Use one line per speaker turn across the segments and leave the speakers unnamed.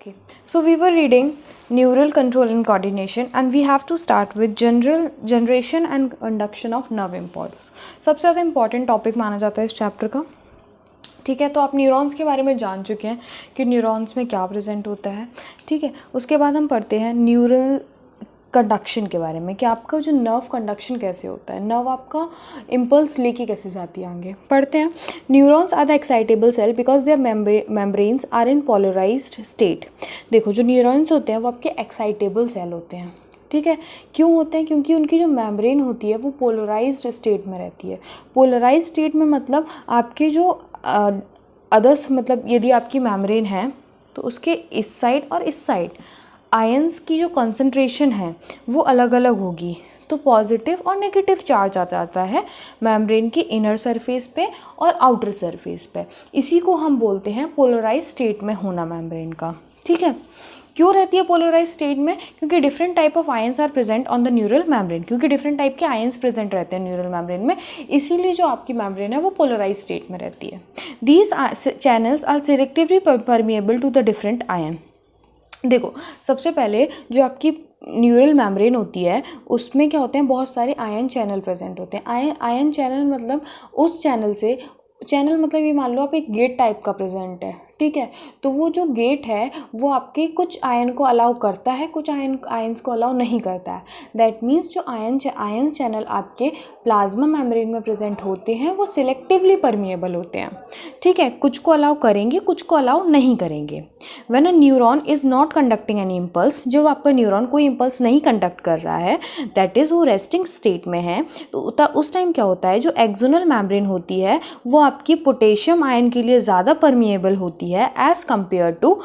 Okay, so we were reading neural control and coordination, and we have to start with generation and conduction of nerve impulse. सबसे ज़्यादा important topic माना जाता है इस chapter का. ठीक है, तो आप न्यूरॉन्स के बारे में जान चुके हैं कि न्यूरॉन्स में क्या प्रेजेंट होता है. ठीक है, उसके बाद हम पढ़ते हैं न्यूरल कंडक्शन के बारे में कि आपका जो नर्व कंडक्शन कैसे होता है, नर्व आपका इम्पल्स लेके कैसे जाती है आगे. पढ़ते हैं. Neurons are the excitable cell because their membranes are in polarized state. देखो, जो न्यूरॉन्स होते हैं वो आपके एक्साइटेबल सेल होते हैं. ठीक है, क्यों होते हैं? क्योंकि उनकी जो मेम्ब्रेन होती है वो पोलराइज्ड स्टेट में रहती है. पोलराइज्ड स्टेट में मतलब आपके जो अदर्स, मतलब यदि आपकी मेम्ब्रेन है तो उसके इस साइड और इस साइड आयंस की जो कंसंट्रेशन है वो अलग अलग होगी. तो पॉजिटिव और नेगेटिव चार्ज आ जाता है मेम्ब्रेन की इनर सरफेस पे और आउटर सरफेस पे. इसी को हम बोलते हैं पोलराइज स्टेट में होना मेम्ब्रेन का. ठीक है, क्यों रहती है पोलराइज स्टेट में? क्योंकि different type of ions are present on the neural membrane. क्योंकि डिफरेंट टाइप के आयंस प्रेजेंट रहते हैं न्यूरल मेम्ब्रेन में, इसीलिए जो आपकी मेम्ब्रेन है वो पोलराइज स्टेट में रहती है. These channels are selectively permeable to the different ion. देखो, सबसे पहले जो आपकी न्यूरल मेम्ब्रेन होती है उसमें क्या होते हैं, बहुत सारे आयन चैनल प्रेजेंट होते हैं. आयन चैनल मतलब उस चैनल मतलब ये मान लो आप एक गेट टाइप का प्रेजेंट है. ठीक है, तो वो जो गेट है वो आपके कुछ आयन को अलाउ करता है, कुछ आयंस को अलाउ नहीं करता है. दैट मीन्स जो आयन चैनल आपके प्लाज्मा मेम्ब्रेन में प्रेजेंट होते हैं वो सिलेक्टिवली परमिएबल होते हैं. ठीक है, कुछ को अलाउ करेंगे, कुछ को अलाउ नहीं करेंगे. When a neuron is not conducting any impulse, जब आपका न्यूरॉन कोई इम्पल्स नहीं कंडक्ट कर रहा है, दैट इज़ वो रेस्टिंग स्टेट में है, तो उस टाइम क्या होता है, जो एक्सोनल मेम्ब्रेन होती है वो आपकी पोटेशियम आयन के लिए ज़्यादा परमिएबल होती है as compare to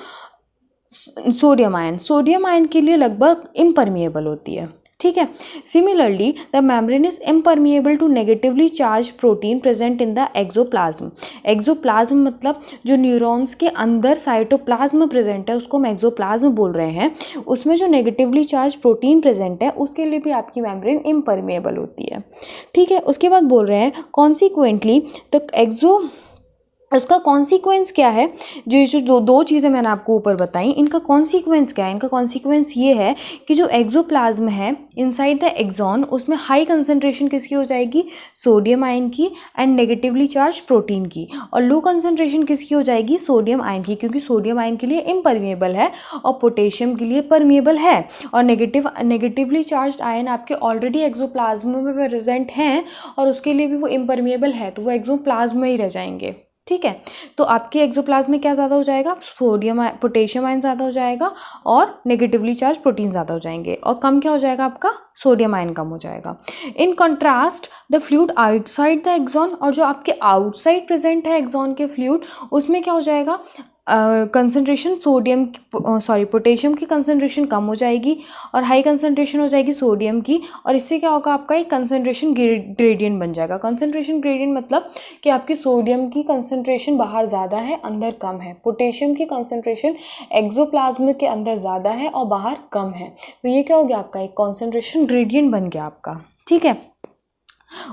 sodium ion. Sodium ion के लिए लगभग इम्परमिएबल होती है. ठीक है, similarly the membrane is impermeable to negatively charge protein present in the exoplasm. Exoplasm मतलब जो न्यूरॉन्स के अंदर साइटोप्लाज्म प्रेजेंट है उसको हम एक्सोप्लाज्म बोल रहे हैं. उसमें जो नेगेटिवली चार्ज प्रोटीन प्रेजेंट है उसके लिए भी आपकी मेम्ब्रेन इम्परमिएबल होती है. ठीक है, उसके बाद बोल रहे हैं कॉन्सिक्वेंटली द उसका कॉन्सिक्वेंस क्या है. जो दो चीज़ें मैंने आपको ऊपर बताई, इनका कॉन्सिक्वेंस क्या है? इनका कॉन्सिक्वेंस ये है कि जो एक्सोप्लाज्म है इनसाइड द एक्सॉन, उसमें हाई कंसंट्रेशन किसकी हो जाएगी? सोडियम आयन की एंड नेगेटिवली चार्ज प्रोटीन की. और लो कंसंट्रेशन किसकी हो जाएगी? सोडियम आयन की, क्योंकि सोडियम आयन के लिए इम्परमिएबल है और पोटेशियम के लिए परमिएबल है. और नेगेटिवली चार्ज आयन आपके ऑलरेडी एक्सोप्लाज्म में प्रेजेंट हैं और उसके लिए भी वो इम्परमिएबल है, तो वो एक्सोप्लाज्म में ही रह जाएंगे. ठीक है, तो आपके एक्सोप्लाज्म में क्या ज़्यादा हो जाएगा? पोटेशियम आयन ज़्यादा हो जाएगा और नेगेटिवली चार्ज प्रोटीन ज़्यादा हो जाएंगे. और कम क्या हो जाएगा आपका? सोडियम आयन कम हो जाएगा. In contrast the fluid outside the axon, और जो आपके आउटसाइड प्रेजेंट है एक्सॉन के फ्लूइड, उसमें क्या हो जाएगा? कंसंट्रेशन पोटेशियम की कंसंट्रेशन कम हो जाएगी और हाई कंसंट्रेशन हो जाएगी सोडियम की. और इससे क्या होगा? आपका एक कंसंट्रेशन ग्रेडियंट बन जाएगा. कंसंट्रेशन ग्रेडियंट मतलब कि आपकी सोडियम की कंसंट्रेशन बाहर ज़्यादा है, अंदर कम है. पोटेशियम की कंसंट्रेशन एक्सोप्लाज्म के अंदर ज़्यादा है और बाहर कम है. तो ये क्या हो गया? आपका एक कंसंट्रेशन ग्रेडियंट बन गया आपका. ठीक है,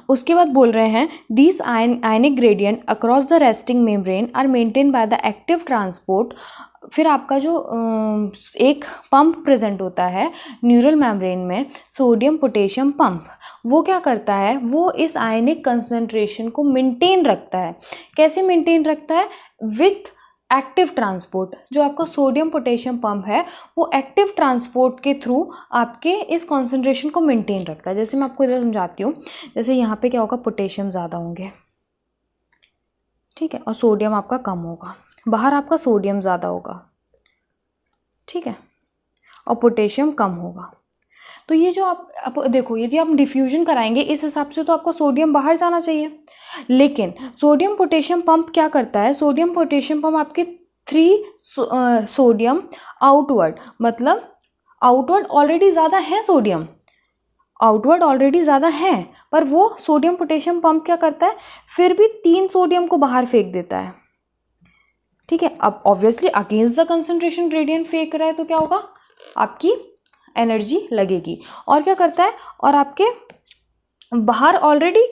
उसके बाद बोल रहे हैं these ionic gradient across the resting membrane are maintain by the active transport. फिर आपका जो एक पंप प्रेजेंट होता है न्यूरल मेम्ब्रेन में, सोडियम पोटेशियम पंप, वो क्या करता है? वो इस आयनिक कंसंट्रेशन को मेंटेन रखता है. कैसे मेंटेन रखता है? With active transport. जो आपका सोडियम पोटेशियम पंप है वो एक्टिव ट्रांसपोर्ट के थ्रू आपके इस कॉन्सेंट्रेशन को मेंटेन रखता है. जैसे मैं आपको इधर समझाती हूँ. जैसे यहाँ पे क्या होगा? पोटेशियम ज़्यादा होंगे, ठीक है, और सोडियम आपका कम होगा. बाहर आपका सोडियम ज़्यादा होगा, ठीक है, और पोटेशियम कम होगा. तो ये जो आप देखो, यदि आप डिफ्यूजन कराएंगे इस हिसाब से तो आपको सोडियम बाहर जाना चाहिए. लेकिन सोडियम पोटेशियम पंप क्या करता है? सोडियम पोटेशियम पंप आपके 3 सोडियम आउटवर्ड, मतलब आउटवर्ड ऑलरेडी ज़्यादा है, सोडियम आउटवर्ड ऑलरेडी ज़्यादा है, पर वो सोडियम पोटेशियम पंप क्या करता है? फिर भी 3 सोडियम को बाहर फेंक देता है. ठीक है, अब obviously against the concentration gradient फेंक रहा है तो क्या होगा? आपकी एनर्जी लगेगी. और क्या करता है? और आपके बाहर ऑलरेडी,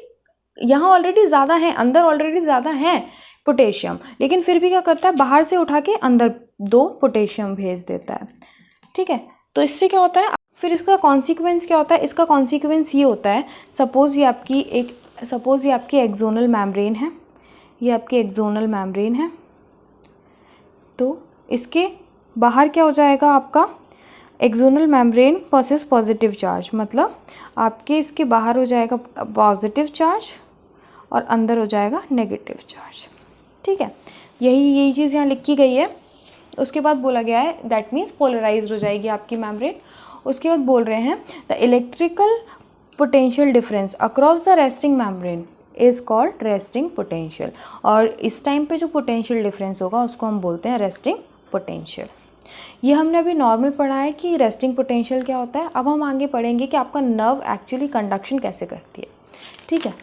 यहाँ ऑलरेडी ज़्यादा है, अंदर ऑलरेडी ज़्यादा है, पोटेशियम, लेकिन फिर भी क्या करता है, बाहर से उठा के अंदर 2 पोटेशियम भेज देता है। ठीक है, तो इससे क्या होता है, फिर इसका कॉन्सिक्वेंस क्या होता है, इसका कॉन्सिक्वेंस ये होता है, सपोज़ ये आपकी एक्सोनल मेम्ब्रेन है, ये आपकी एक्सोनल मेम्ब्रेन है, तो इसके बाहर क्या हो जाएगा, आपका axonal membrane possesses positive charge, मतलब आपके इसके बाहर हो जाएगा पॉजिटिव चार्ज और अंदर हो जाएगा नेगेटिव चार्ज। ठीक है, यही चीज़ यहाँ लिखी गई है। उसके बाद बोला गया है दैट मीन्स पोलराइज्ड हो जाएगी आपकी मेम्ब्रेन। उसके बाद बोल रहे हैं the electrical potential difference across the resting membrane is called resting potential, और इस टाइम पे जो पोटेंशियल डिफरेंस होगा उसको हम बोलते हैं रेस्टिंग पोटेंशियल। ये हमने अभी नॉर्मल पढ़ा है कि रेस्टिंग पोटेंशियल क्या होता है। अब हम आगे पढ़ेंगे कि आपका नर्व एक्चुअली कंडक्शन कैसे करती है। ठीक है।